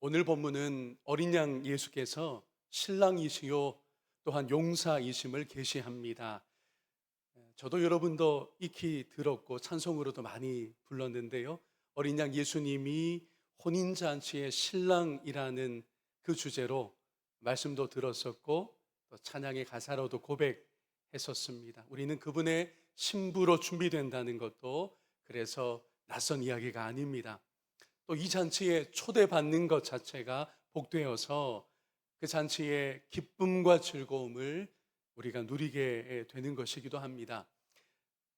오늘 본문은 어린 양 예수께서 신랑이시요 또한 용사이심을 계시합니다. 저도 여러분도 익히 들었고 찬송으로도 많이 불렀는데요. 어린 양 예수님이 혼인잔치의 신랑이라는 그 주제로 말씀도 들었었고 또 찬양의 가사로도 고백했었습니다. 우리는 그분의 신부로 준비된다는 것도 그래서 낯선 이야기가 아닙니다. 또 이 잔치에 초대받는 것 자체가 복되어서 그 잔치의 기쁨과 즐거움을 우리가 누리게 되는 것이기도 합니다.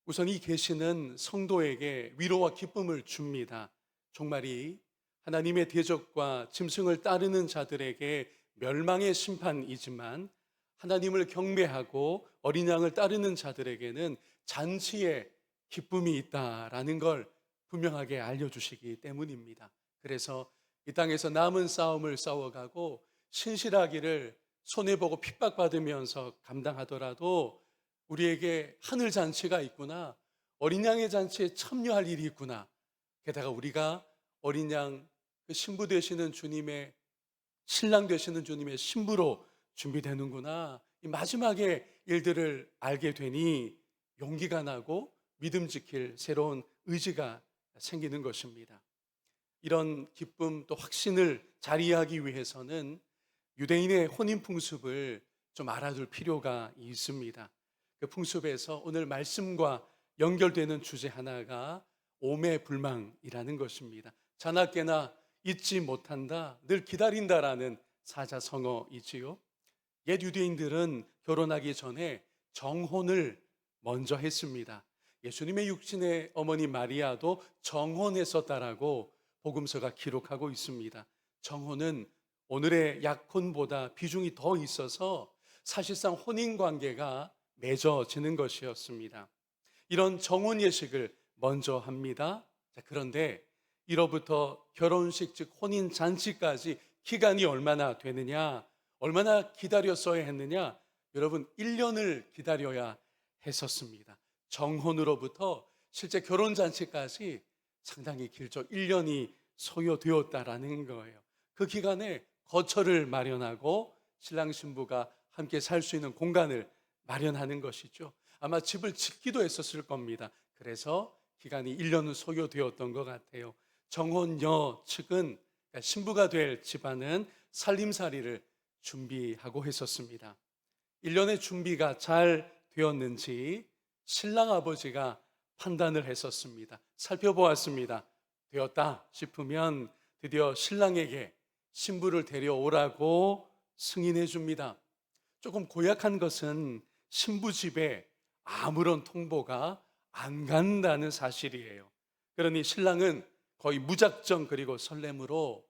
우선 이 계시는 성도에게 위로와 기쁨을 줍니다. 종말이 하나님의 대적과 짐승을 따르는 자들에게 멸망의 심판이지만 하나님을 경배하고 어린 양을 따르는 자들에게는 잔치의 기쁨이 있다라는 걸 분명하게 알려주시기 때문입니다. 그래서 이 땅에서 남은 싸움을 싸워가고 신실하기를 손해보고 핍박받으면서 감당하더라도 우리에게 하늘 잔치가 있구나, 어린 양의 잔치에 참여할 일이 있구나. 게다가 우리가 어린 양 그 신부 되시는 주님의 신랑 되시는 주님의 신부로 준비되는구나. 이 마지막의 일들을 알게 되니 용기가 나고 믿음 지킬 새로운 의지가 생기는 것입니다. 이런 기쁨 또 확신을 자리하기 위해서는 유대인의 혼인 풍습을 좀 알아둘 필요가 있습니다. 그 풍습에서 오늘 말씀과 연결되는 주제 하나가 오매불망이라는 것입니다. 자나깨나 잊지 못한다, 늘 기다린다라는 사자성어이지요. 옛 유대인들은 결혼하기 전에 정혼을 먼저 했습니다. 예수님의 육신의 어머니 마리아도 정혼했었다라고 복음서가 기록하고 있습니다. 정혼은 오늘의 약혼보다 비중이 더 있어서 사실상 혼인관계가 맺어지는 것이었습니다. 이런 정혼 예식을 먼저 합니다. 그런데 1호부터 결혼식 즉 혼인 잔치까지 기간이 얼마나 되느냐, 얼마나 기다렸어야 했느냐, 여러분 1년을 기다려야 했었습니다. 정혼으로부터 실제 결혼 잔치까지 상당히 길죠. 1년이 소요되었다라는 거예요. 그 기간에 거처를 마련하고 신랑 신부가 함께 살 수 있는 공간을 마련하는 것이죠. 아마 집을 짓기도 했었을 겁니다. 그래서 기간이 1년은 소요되었던 것 같아요. 정혼녀 측은, 그러니까 신부가 될 집안은 살림살이를 준비하고 했었습니다. 1년의 준비가 잘 되었는지 신랑 아버지가 판단을 했었습니다. 살펴보았습니다. 되었다 싶으면 드디어 신랑에게 신부를 데려오라고 승인해 줍니다. 조금 고약한 것은 신부 집에 아무런 통보가 안 간다는 사실이에요. 그러니 신랑은 거의 무작정 그리고 설렘으로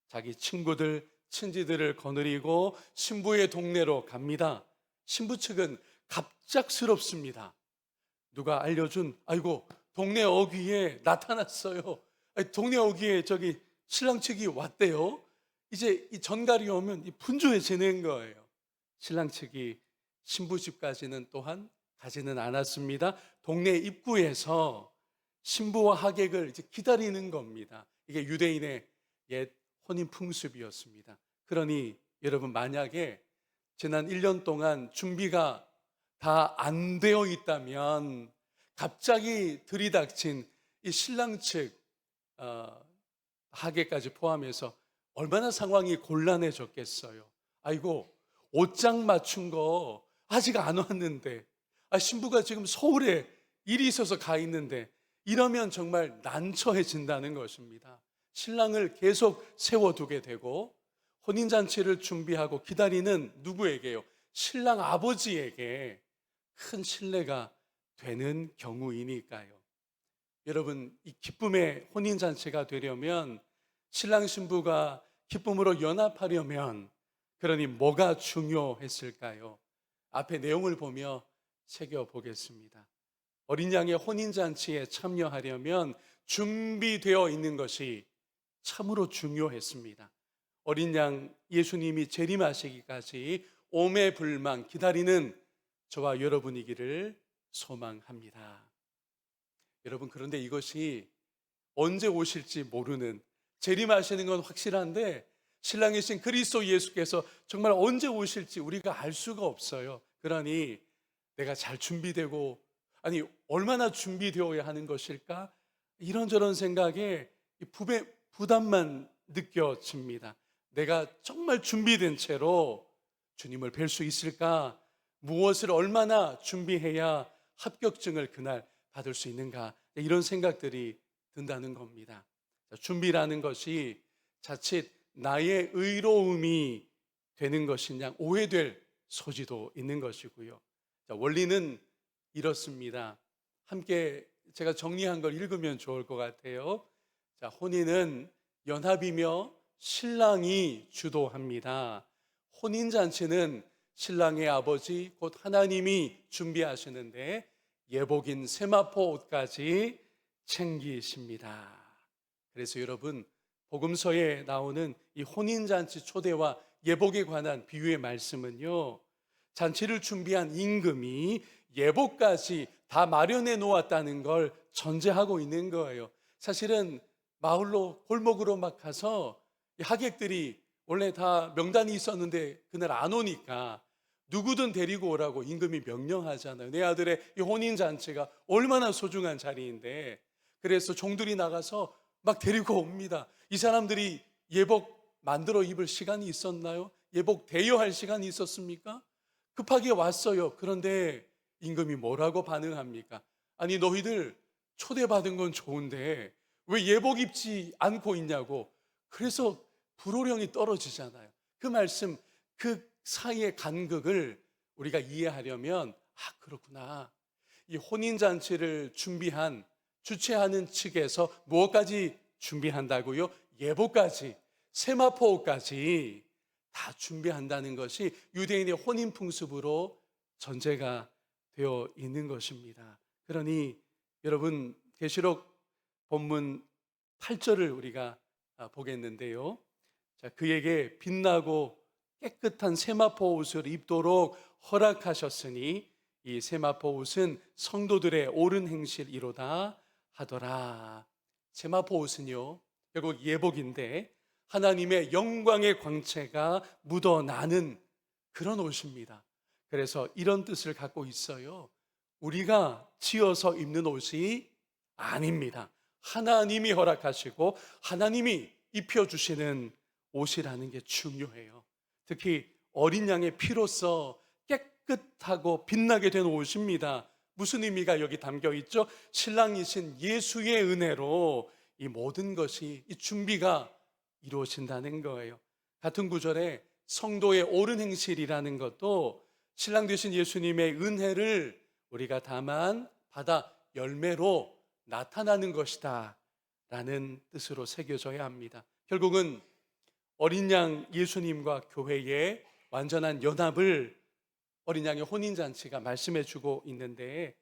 자기 친구들, 친지들을 거느리고 신부의 동네로 갑니다. 신부 측은 갑작스럽습니다. 누가 알려준, 아이고 동네 어귀에 나타났어요. 동네 어귀에 저기 신랑 측이 왔대요. 이제 이 전갈이 오면 분주해지는 거예요. 신랑 측이 신부 집까지는 또한 가지는 않았습니다. 동네 입구에서 신부와 하객을 이제 기다리는 겁니다. 이게 유대인의 옛 혼인 풍습이었습니다. 그러니 여러분, 만약에 지난 1년 동안 준비가 다 안 되어 있다면 갑자기 들이닥친 이 신랑 측 하객까지 포함해서 얼마나 상황이 곤란해졌겠어요. 아이고, 옷장 맞춘 거 아직 안 왔는데, 신부가 지금 서울에 일이 있어서 가 있는데, 이러면 정말 난처해진다는 것입니다. 신랑을 계속 세워두게 되고 혼인잔치를 준비하고 기다리는 누구에게요? 신랑 아버지에게 큰 신뢰가 되는 경우이니까요. 여러분, 이 기쁨의 혼인잔치가 되려면, 신랑 신부가 기쁨으로 연합하려면 그러니 뭐가 중요했을까요? 앞에 내용을 보며 새겨보겠습니다. 어린 양의 혼인잔치에 참여하려면 준비되어 있는 것이 참으로 중요했습니다. 어린 양 예수님이 재림하시기까지 오매불망 기다리는 저와 여러분이기를 소망합니다. 여러분, 그런데 이것이 언제 오실지 모르는, 재림하시는 건 확실한데 신랑이신 그리스도 예수께서 정말 언제 오실지 우리가 알 수가 없어요. 그러니 내가 잘 준비되고, 아니 얼마나 준비되어야 하는 것일까? 이런저런 생각에 부담만 느껴집니다. 내가 정말 준비된 채로 주님을 뵐 수 있을까? 무엇을 얼마나 준비해야 합격증을 그날 받을 수 있는가? 이런 생각들이 든다는 겁니다. 준비라는 것이 자칫 나의 의로움이 되는 것이냐 오해될 소지도 있는 것이고요. 원리는 이렇습니다. 함께 제가 정리한 걸 읽으면 좋을 것 같아요. 혼인은 연합이며 신랑이 주도합니다. 혼인잔치는 신랑의 아버지 곧 하나님이 준비하시는데 예복인 세마포 옷까지 챙기십니다. 그래서 여러분, 복음서에 나오는 이 혼인잔치 초대와 예복에 관한 비유의 말씀은요, 잔치를 준비한 임금이 예복까지 다 마련해 놓았다는 걸 전제하고 있는 거예요. 사실은 마을로 골목으로 막 가서 하객들이 원래 다 명단이 있었는데 그날 안 오니까 누구든 데리고 오라고 임금이 명령하잖아요. 내 아들의 이 혼인잔치가 얼마나 소중한 자리인데, 그래서 종들이 나가서 막 데리고 옵니다. 이 사람들이 예복 만들어 입을 시간이 있었나요? 예복 대여할 시간이 있었습니까? 급하게 왔어요. 그런데 임금이 뭐라고 반응합니까? 아니 너희들 초대받은 건 좋은데 왜 예복 입지 않고 있냐고. 그래서 불호령이 떨어지잖아요. 그 말씀, 그 사이의 간극을 우리가 이해하려면 그렇구나. 이 혼인잔치를 주최하는 측에서 무엇까지 준비한다고요? 예복까지, 세마포까지 다 준비한다는 것이 유대인의 혼인 풍습으로 전제가 되어 있는 것입니다. 그러니 여러분, 계시록 본문 8절을 우리가 보겠는데요. 그에게 빛나고 깨끗한 세마포 옷을 입도록 허락하셨으니 이 세마포 옷은 성도들의 옳은 행실이로다 하더라. 세마포 옷은요, 결국 예복인데 하나님의 영광의 광채가 묻어나는 그런 옷입니다. 그래서 이런 뜻을 갖고 있어요. 우리가 지어서 입는 옷이 아닙니다. 하나님이 허락하시고 하나님이 입혀주시는 옷이라는 게 중요해요. 특히 어린 양의 피로써 깨끗하고 빛나게 된 옷입니다. 무슨 의미가 여기 담겨 있죠? 신랑이신 예수의 은혜로 이 모든 것이, 이 준비가 이루어진다는 거예요. 같은 구절에 성도의 옳은 행실이라는 것도 신랑 되신 예수님의 은혜를 우리가 다만 받아 열매로 나타나는 것이다 라는 뜻으로 새겨져야 합니다. 결국은 어린 양 예수님과 교회의 완전한 연합을 어린 양의 혼인잔치가 말씀해 주고 있는데,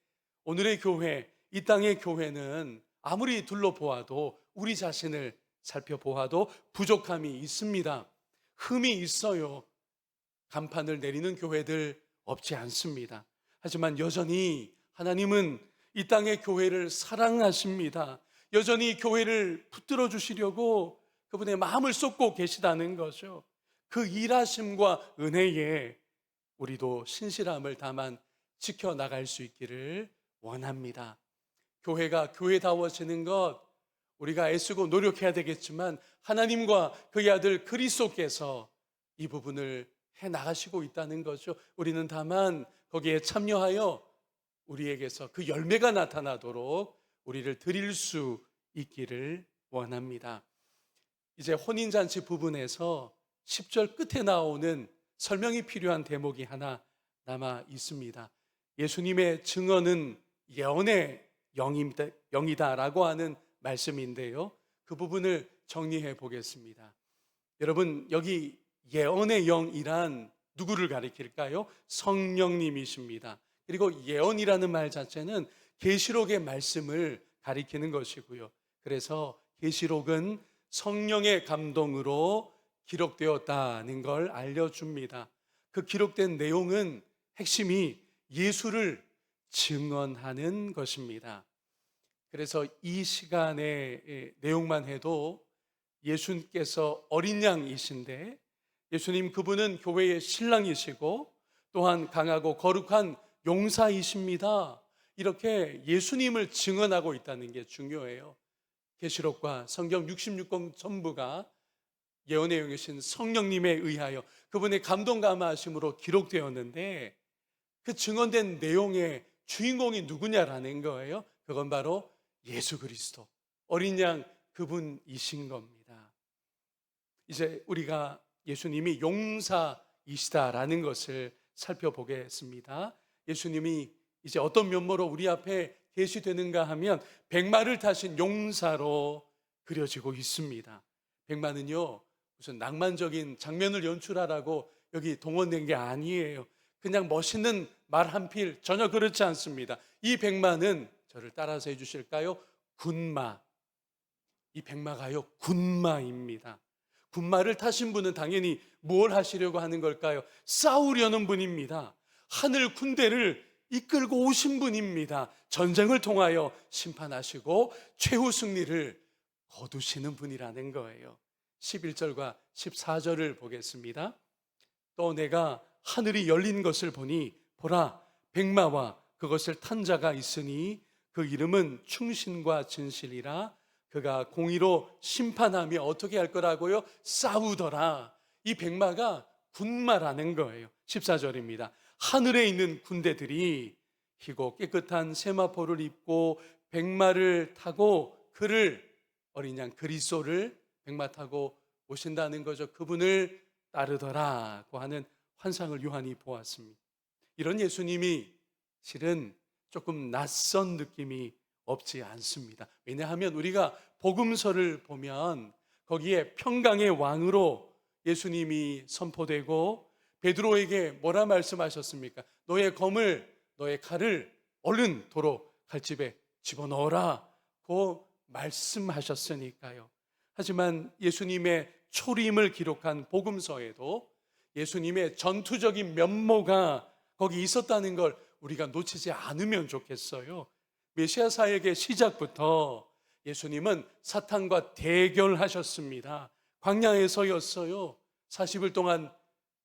오늘의 교회, 이 땅의 교회는 아무리 둘러보아도, 우리 자신을 살펴보아도 부족함이 있습니다. 흠이 있어요. 간판을 내리는 교회들 없지 않습니다. 하지만 여전히 하나님은 이 땅의 교회를 사랑하십니다. 여전히 교회를 붙들어 주시려고 그분의 마음을 쏟고 계시다는 거죠. 그 일하심과 은혜에 우리도 신실함을 다만 지켜나갈 수 있기를 원합니다. 교회가 교회다워지는 것, 우리가 애쓰고 노력해야 되겠지만 하나님과 그의 아들 그리스도께서 이 부분을 해나가시고 있다는 거죠. 우리는 다만 거기에 참여하여 우리에게서 그 열매가 나타나도록 우리를 드릴 수 있기를 원합니다. 이제 혼인잔치 부분에서 10절 끝에 나오는 설명이 필요한 대목이 하나 남아 있습니다. 예수님의 증언은 예언의 영이다라고 하는 말씀인데요. 그 부분을 정리해 보겠습니다. 여러분, 여기 예언의 영이란 누구를 가리킬까요? 성령님이십니다. 그리고 예언이라는 말 자체는 계시록의 말씀을 가리키는 것이고요. 그래서 계시록은 성령의 감동으로 기록되었다는 걸 알려줍니다. 그 기록된 내용은 핵심이 예수를 증언하는 것입니다. 그래서 이 시간의 내용만 해도 예수님께서 어린 양이신데 예수님 그분은 교회의 신랑이시고 또한 강하고 거룩한 용사이십니다. 이렇게 예수님을 증언하고 있다는 게 중요해요. 계시록과 성경 66권 전부가 예언의 영이신 성령님에 의하여 그분의 감동 감화하심으로 기록되었는데 그 증언된 내용의 주인공이 누구냐라는 거예요. 그건 바로 예수 그리스도 어린 양 그분이신 겁니다. 이제 우리가 예수님이 용사이시다라는 것을 살펴보겠습니다. 예수님이 이제 어떤 면모로 우리 앞에 계시되는가 하면 백마를 타신 용사로 그려지고 있습니다. 백마는요 무슨 낭만적인 장면을 연출하라고 여기 동원된 게 아니에요. 그냥 멋있는 말 한 필, 전혀 그렇지 않습니다. 이 백마는 저를 따라서 해주실까요? 군마. 이 백마가요 군마입니다. 군마를 타신 분은 당연히 뭘 하시려고 하는 걸까요? 싸우려는 분입니다. 하늘 군대를 이끌고 오신 분입니다. 전쟁을 통하여 심판하시고 최후 승리를 거두시는 분이라는 거예요. 11절과 14절을 보겠습니다. 또 내가 하늘이 열린 것을 보니 보라 백마와 그것을 탄 자가 있으니 그 이름은 충신과 진실이라. 그가 공의로 심판하며 어떻게 할 거라고요? 싸우더라. 이 백마가 군마라는 거예요. 14절입니다. 하늘에 있는 군대들이 희고 깨끗한 세마포를 입고 백마를 타고 그를 어린 양 그리스도를 백마 타고 오신다는 거죠. 그분을 따르더라고 하는 환상을 요한이 보았습니다. 이런 예수님이 실은 조금 낯선 느낌이 없지 않습니다. 왜냐하면 우리가 복음서를 보면 거기에 평강의 왕으로 예수님이 선포되고 베드로에게 뭐라 말씀하셨습니까? 너의 검을 너의 칼을 얼른 도로 칼집에 집어넣어라고 말씀하셨으니까요. 하지만 예수님의 초림을 기록한 복음서에도 예수님의 전투적인 면모가 거기 있었다는 걸 우리가 놓치지 않으면 좋겠어요. 메시아 사역의 시작부터 예수님은 사탄과 대결하셨습니다. 광야에서였어요. 40일 동안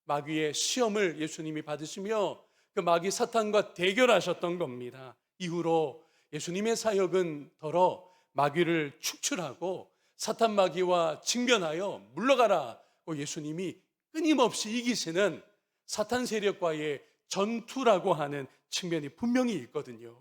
마귀의 시험을 예수님이 받으시며 그 마귀 사탄과 대결하셨던 겁니다. 이후로 예수님의 사역은 더러 마귀를 축출하고 사탄 마귀와 직면하여 물러가라고 예수님이 끊임없이 이기시는 사탄 세력과의 전투라고 하는 측면이 분명히 있거든요.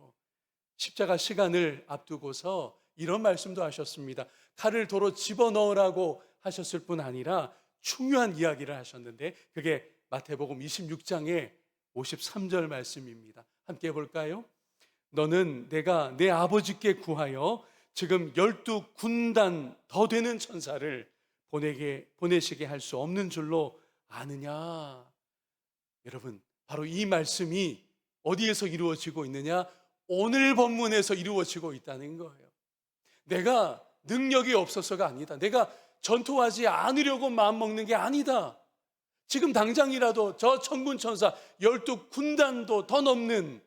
십자가 시간을 앞두고서 이런 말씀도 하셨습니다. 칼을 도로 집어넣으라고 하셨을 뿐 아니라 중요한 이야기를 하셨는데 그게 마태복음 26장의 53절 말씀입니다. 함께 볼까요? 너는 내가 내 아버지께 구하여 지금 12군단 더 되는 천사를 보내시게 할 수 없는 줄로 아느냐? 여러분, 바로 이 말씀이 어디에서 이루어지고 있느냐? 오늘 본문에서 이루어지고 있다는 거예요. 내가 능력이 없어서가 아니다. 내가 전투하지 않으려고 마음먹는 게 아니다. 지금 당장이라도 저 천군 천사 12군단도 더 넘는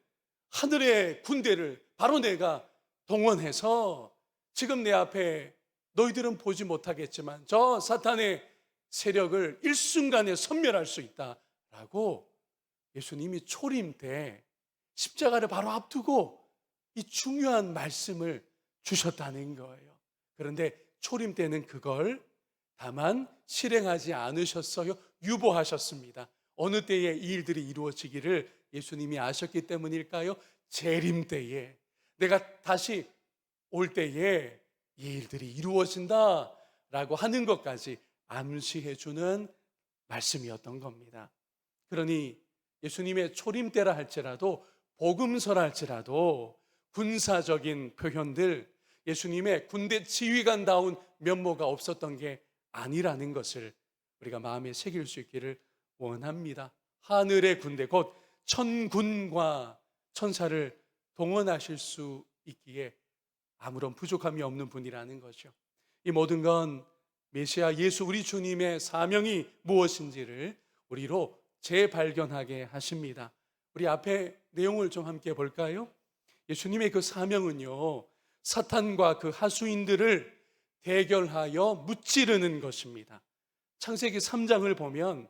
하늘의 군대를 바로 내가 동원해서 지금 내 앞에 너희들은 보지 못하겠지만 저 사탄의 세력을 일순간에 섬멸할 수 있다라고 예수님이 초림 때 십자가를 바로 앞두고 이 중요한 말씀을 주셨다는 거예요. 그런데 초림 때는 그걸 다만 실행하지 않으셨어요. 유보하셨습니다. 어느 때에 이 일들이 이루어지기를 예수님이 아셨기 때문일까요? 재림 때에 내가 다시 올 때에 이 일들이 이루어진다라고 하는 것까지 암시해 주는 말씀이었던 겁니다. 그러니 예수님의 초림 때라 할지라도 복음서라 할지라도 군사적인 표현들 예수님의 군대 지휘관다운 면모가 없었던 게 아니라는 것을 우리가 마음에 새길 수 있기를 원합니다. 하늘의 군대 곧 천군과 천사를 동원하실 수 있기에 아무런 부족함이 없는 분이라는 거죠. 이 모든 건 메시아 예수 우리 주님의 사명이 무엇인지를 우리로 재발견하게 하십니다. 우리 앞에 내용을 좀 함께 볼까요? 예수님의 그 사명은요, 사탄과 그 하수인들을 대결하여 무찌르는 것입니다. 창세기 3장을 보면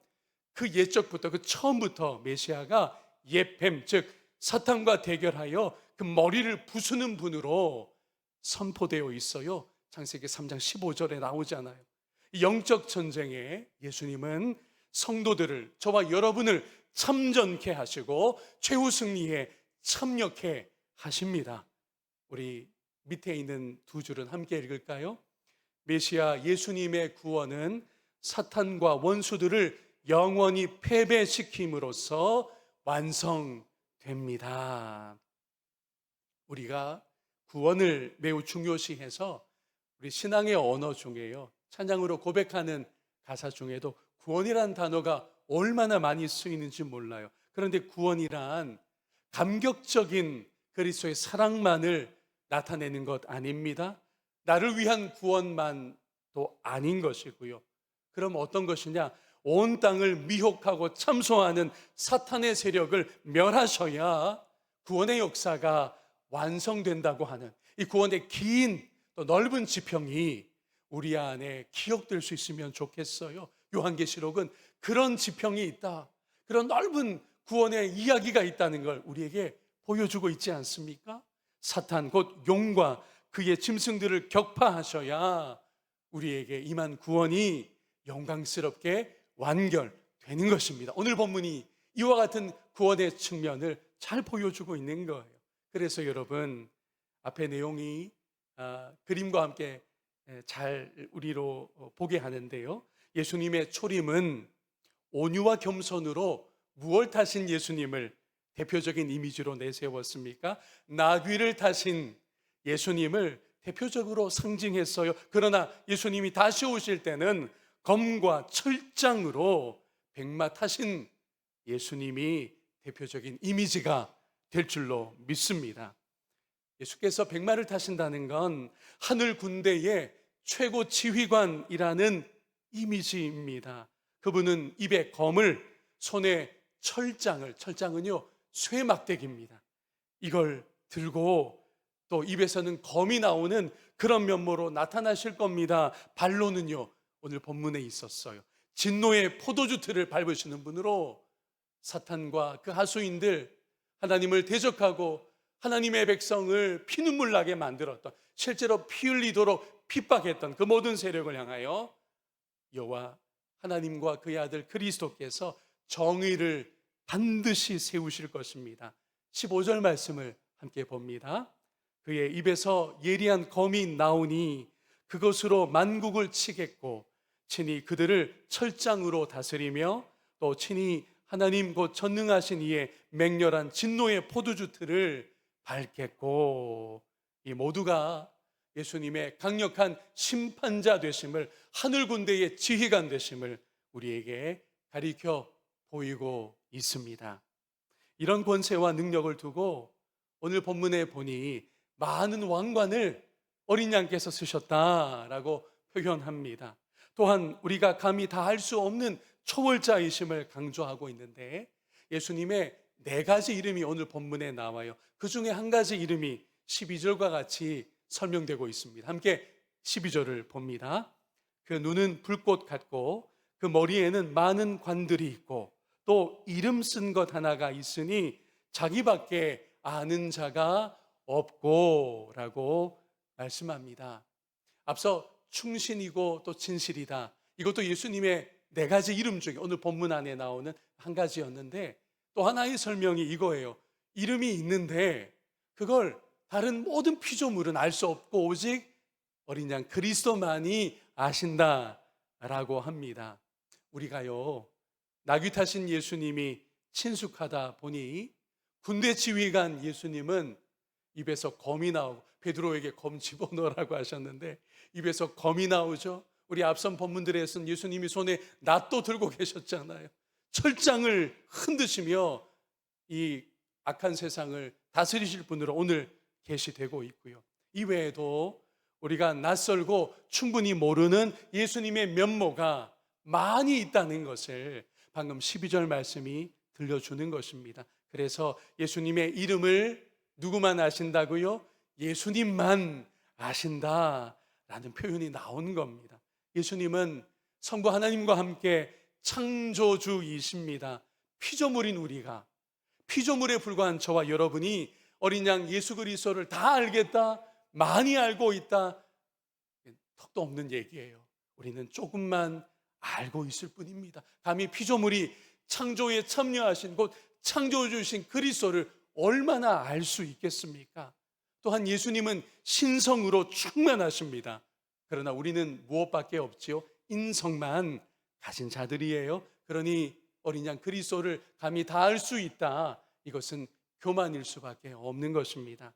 그 옛적부터, 그 처음부터 메시아가 옛뱀, 즉 사탄과 대결하여 그 머리를 부수는 분으로 선포되어 있어요. 창세기 3장 15절에 나오잖아요. 이 영적 전쟁에 예수님은 성도들을, 저와 여러분을 참전케 하시고 최후 승리에 참여케 하십니다. 우리 밑에 있는 두 줄은 함께 읽을까요? 메시아 예수님의 구원은 사탄과 원수들을 영원히 패배시킴으로써 완성됩니다. 우리가 구원을 매우 중요시해서 우리 신앙의 언어 중에요, 찬양으로 고백하는 가사 중에도 구원이란 단어가 얼마나 많이 쓰이는지 몰라요. 그런데 구원이란 감격적인 그리스도의 사랑만을 나타내는 것 아닙니다. 나를 위한 구원만도 아닌 것이고요. 그럼 어떤 것이냐? 온 땅을 미혹하고 참소하는 사탄의 세력을 멸하셔야 구원의 역사가 완성된다고 하는 이 구원의 긴 또 넓은 지평이 우리 안에 기억될 수 있으면 좋겠어요. 요한계시록은 그런 지평이 있다, 그런 넓은 구원의 이야기가 있다는 걸 우리에게 보여주고 있지 않습니까? 사탄 곧 용과 그의 짐승들을 격파하셔야 우리에게 임한 구원이 영광스럽게 완결되는 것입니다. 오늘 본문이 이와 같은 구원의 측면을 잘 보여주고 있는 거예요. 그래서 여러분, 앞에 내용이 그림과 함께 잘 우리로 보게 하는데요, 예수님의 초림은 온유와 겸손으로 무엇을 타신 예수님을 대표적인 이미지로 내세웠습니까? 나귀를 타신 예수님을 대표적으로 상징했어요. 그러나 예수님이 다시 오실 때는 검과 철장으로 백마 타신 예수님이 대표적인 이미지가 될 줄로 믿습니다. 예수께서 백마를 타신다는 건 하늘 군대의 최고 지휘관이라는 이미지입니다. 그분은 입에 검을, 손에 철장은요 쇠막대기입니다. 이걸 들고 또 입에서는 검이 나오는 그런 면모로 나타나실 겁니다. 발로는요, 오늘 본문에 있었어요, 진노의 포도주 틀을 밟으시는 분으로 사탄과 그 하수인들, 하나님을 대적하고 하나님의 백성을 피눈물 나게 만들었던, 실제로 피 흘리도록 핍박했던 그 모든 세력을 향하여 여호와 하나님과 그의 아들 그리스도께서 정의를 반드시 세우실 것입니다. 15절 말씀을 함께 봅니다. 그의 입에서 예리한 검이 나오니 그것으로 만국을 치겠고 친히 그들을 철장으로 다스리며 또 친히 하나님 곧 전능하신 이의 맹렬한 진노의 포도주 틀을 밟겠고, 이 모두가 예수님의 강력한 심판자 되심을, 하늘 군대의 지휘관 되심을 우리에게 가리켜 보이고 있습니다. 이런 권세와 능력을 두고 오늘 본문에 보니 많은 왕관을 어린 양께서 쓰셨다라고 표현합니다. 또한 우리가 감히 다 할 수 없는 초월자이심을 강조하고 있는데, 예수님의 4가지 이름이 오늘 본문에 나와요. 그 중에 한 가지 이름이 12절과 같이 설명되고 있습니다. 함께 12절을 봅니다. 그 눈은 불꽃 같고 그 머리에는 많은 관들이 있고 또 이름 쓴 것 하나가 있으니 자기밖에 아는 자가 없고 라고 말씀합니다. 앞서 충신이고 또 진실이다, 이것도 예수님의 4가지 이름 중에 오늘 본문 안에 나오는 한 가지였는데, 또 하나의 설명이 이거예요. 이름이 있는데 그걸 다른 모든 피조물은 알 수 없고 오직 어린 양 그리스도만이 아신다라고 합니다. 우리가요, 나귀 타신 예수님이 친숙하다 보니 군대 지휘관 예수님은 입에서 검이 나오고, 베드로에게 검 집어넣으라고 하셨는데 입에서 검이 나오죠. 우리 앞선 본문들에서는 예수님이 손에 낫도 들고 계셨잖아요. 철장을 흔드시며 이 악한 세상을 다스리실 분으로 오늘 계시되고 있고요. 이외에도 우리가 낯설고 충분히 모르는 예수님의 면모가 많이 있다는 것을 방금 12절 말씀이 들려주는 것입니다. 그래서 예수님의 이름을 누구만 아신다고요? 예수님만 아신다 라는 표현이 나온 겁니다. 예수님은 성부 하나님과 함께 창조주이십니다. 피조물인 우리가, 피조물에 불과한 저와 여러분이 어린 양 예수 그리스도를 다 알겠다, 많이 알고 있다, 턱도 없는 얘기예요. 우리는 조금만 알고 있을 뿐입니다. 감히 피조물이 창조에 참여하신 곧 창조주신 그리스도를 얼마나 알 수 있겠습니까? 또한 예수님은 신성으로 충만하십니다. 그러나 우리는 무엇밖에 없지요? 인성만 가진 자들이에요. 그러니 어린 양 그리스도를 감히 다 알 수 있다, 이것은 교만일 수밖에 없는 것입니다.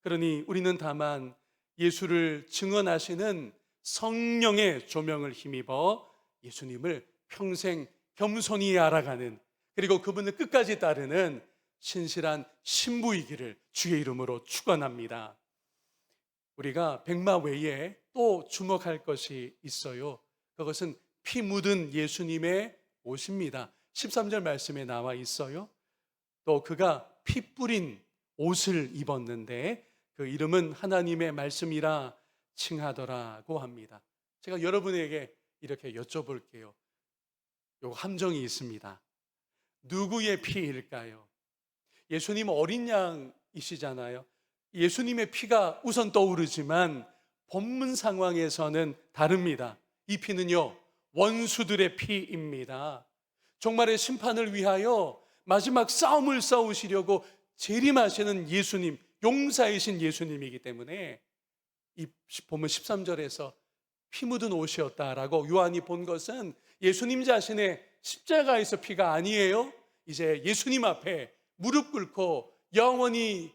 그러니 우리는 다만 예수를 증언하시는 성령의 조명을 힘입어 예수님을 평생 겸손히 알아가는, 그리고 그분을 끝까지 따르는 신실한 신부이기를 주의 이름으로 축원합니다. 우리가 백마 외에 또 주목할 것이 있어요. 그것은 피 묻은 예수님의 옷입니다. 13절 말씀에 나와 있어요. 또 그가 피 뿌린 옷을 입었는데 그 이름은 하나님의 말씀이라 칭하더라고 합니다. 제가 여러분에게 이렇게 여쭤볼게요. 요 함정이 있습니다. 누구의 피일까요? 예수님 어린 양이시잖아요. 예수님의 피가 우선 떠오르지만 본문 상황에서는 다릅니다. 이 피는요, 원수들의 피입니다. 종말의 심판을 위하여 마지막 싸움을 싸우시려고 재림하시는 예수님, 용사이신 예수님이기 때문에 이 본문 13절에서 피 묻은 옷이었다라고 요한이 본 것은 예수님 자신의 십자가에서 피가 아니에요. 이제 예수님 앞에 무릎 꿇고 영원히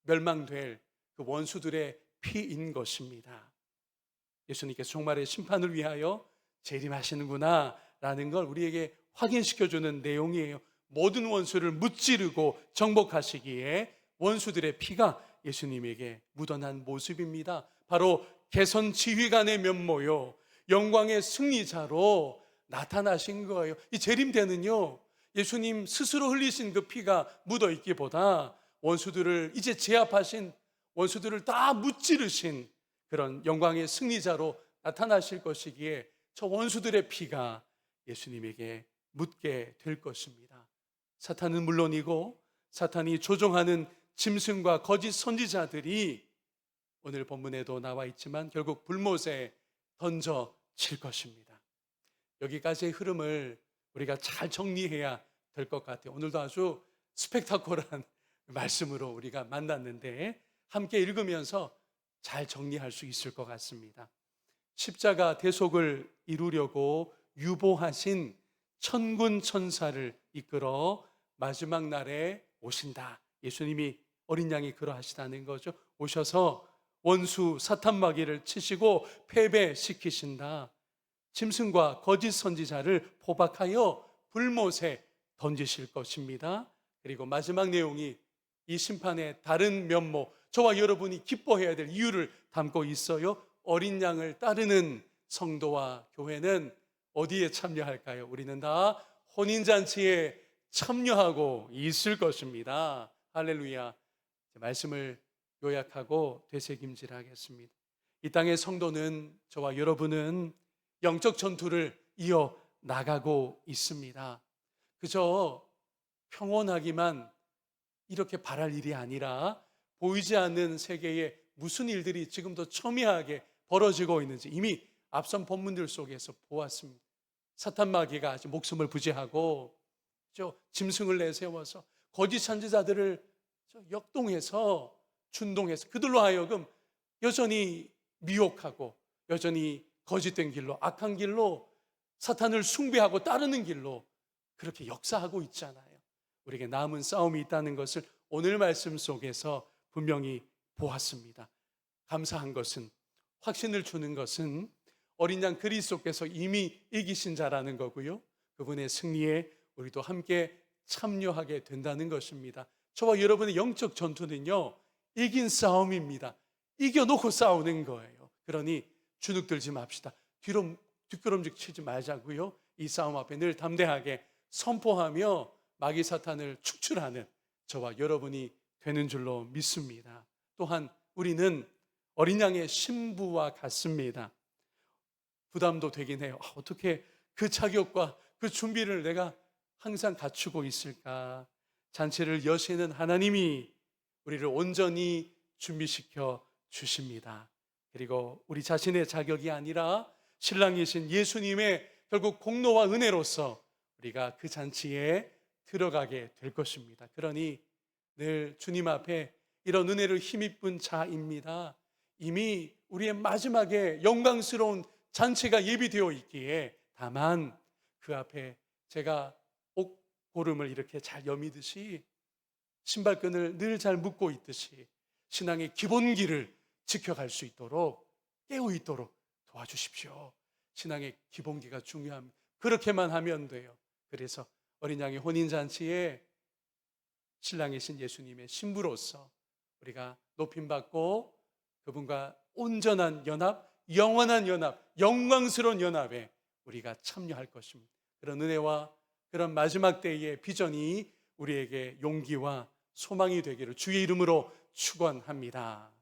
멸망될 그 원수들의 피인 것입니다. 예수님께서 종말의 심판을 위하여 재림하시는구나 라는 걸 우리에게 확인시켜주는 내용이에요. 모든 원수를 무찌르고 정복하시기에 원수들의 피가 예수님에게 묻어난 모습입니다. 바로 개선 지휘관의 면모요, 영광의 승리자로 나타나신 거예요. 이 재림 때는요, 예수님 스스로 흘리신 그 피가 묻어 있기보다 원수들을 이제 제압하신, 원수들을 다 무찌르신 그런 영광의 승리자로 나타나실 것이기에 저 원수들의 피가 예수님에게 묻게 될 것입니다. 사탄은 물론이고 사탄이 조종하는 짐승과 거짓 선지자들이 오늘 본문에도 나와 있지만 결국 불못에 던져질 것입니다. 여기까지의 흐름을 우리가 잘 정리해야 될 것 같아요. 오늘도 아주 스펙타클한 말씀으로 우리가 만났는데 함께 읽으면서 잘 정리할 수 있을 것 같습니다. 십자가 대속을 이루려고 유보하신 천군 천사를 이끌어 마지막 날에 오신다. 예수님이 어린 양이 그러하시다는 거죠. 오셔서 원수 사탄 마귀를 치시고 패배시키신다. 짐승과 거짓 선지자를 포박하여 불못에 던지실 것입니다. 그리고 마지막 내용이 이 심판의 다른 면모, 저와 여러분이 기뻐해야 될 이유를 담고 있어요. 어린 양을 따르는 성도와 교회는 어디에 참여할까요? 우리는 다 혼인잔치에 참여하고 있을 것입니다. 할렐루야. 말씀을 요약하고 되새김질하겠습니다. 이 땅의 성도는, 저와 여러분은 영적 전투를 이어 나가고 있습니다. 그저 평온하기만 이렇게 바랄 일이 아니라 보이지 않는 세계에 무슨 일들이 지금도 첨예하게 벌어지고 있는지 이미 앞선 본문들 속에서 보았습니다. 사탄 마귀가 아주 목숨을 부지하고 짐승을 내세워서 거짓 선지자들을 역동해서 준동해서 그들로 하여금 여전히 미혹하고 여전히 거짓된 길로, 악한 길로, 사탄을 숭배하고 따르는 길로 그렇게 역사하고 있잖아요. 우리에게 남은 싸움이 있다는 것을 오늘 말씀 속에서 분명히 보았습니다. 감사한 것은, 확신을 주는 것은 어린 양 그리스도께서 이미 이기신 자라는 거고요, 그분의 승리에 우리도 함께 참여하게 된다는 것입니다. 저와 여러분의 영적 전투는요, 이긴 싸움입니다. 이겨놓고 싸우는 거예요. 그러니 주눅들지 맙시다. 뒤로 뒷걸음질 치지 말자고요. 이 싸움 앞에 늘 담대하게 선포하며 마귀 사탄을 축출하는 저와 여러분이 되는 줄로 믿습니다. 또한 우리는 어린 양의 신부와 같습니다. 부담도 되긴 해요. 어떻게 그 자격과 그 준비를 내가 항상 갖추고 있을까? 잔치를 여시는 하나님이 우리를 온전히 준비시켜 주십니다. 그리고 우리 자신의 자격이 아니라 신랑이신 예수님의 결국 공로와 은혜로서 우리가 그 잔치에 들어가게 될 것입니다. 그러니 늘 주님 앞에 이런 은혜를 힘입은 자입니다. 이미 우리의 마지막에 영광스러운 잔치가 예비되어 있기에 다만 그 앞에 제가 옥고름을 이렇게 잘 여미듯이 신발끈을 늘 잘 묶고 있듯이 신앙의 기본기를 지켜갈 수 있도록 깨어 있도록 도와주십시오. 신앙의 기본기가 중요합니다. 그렇게만 하면 돼요. 그래서 어린 양의 혼인잔치에 신랑이신 예수님의 신부로서 우리가 높임받고 그분과 온전한 연합, 영원한 연합, 영광스러운 연합에 우리가 참여할 것입니다. 그런 은혜와 그런 마지막 때의 비전이 우리에게 용기와 소망이 되기를 주의 이름으로 축원합니다.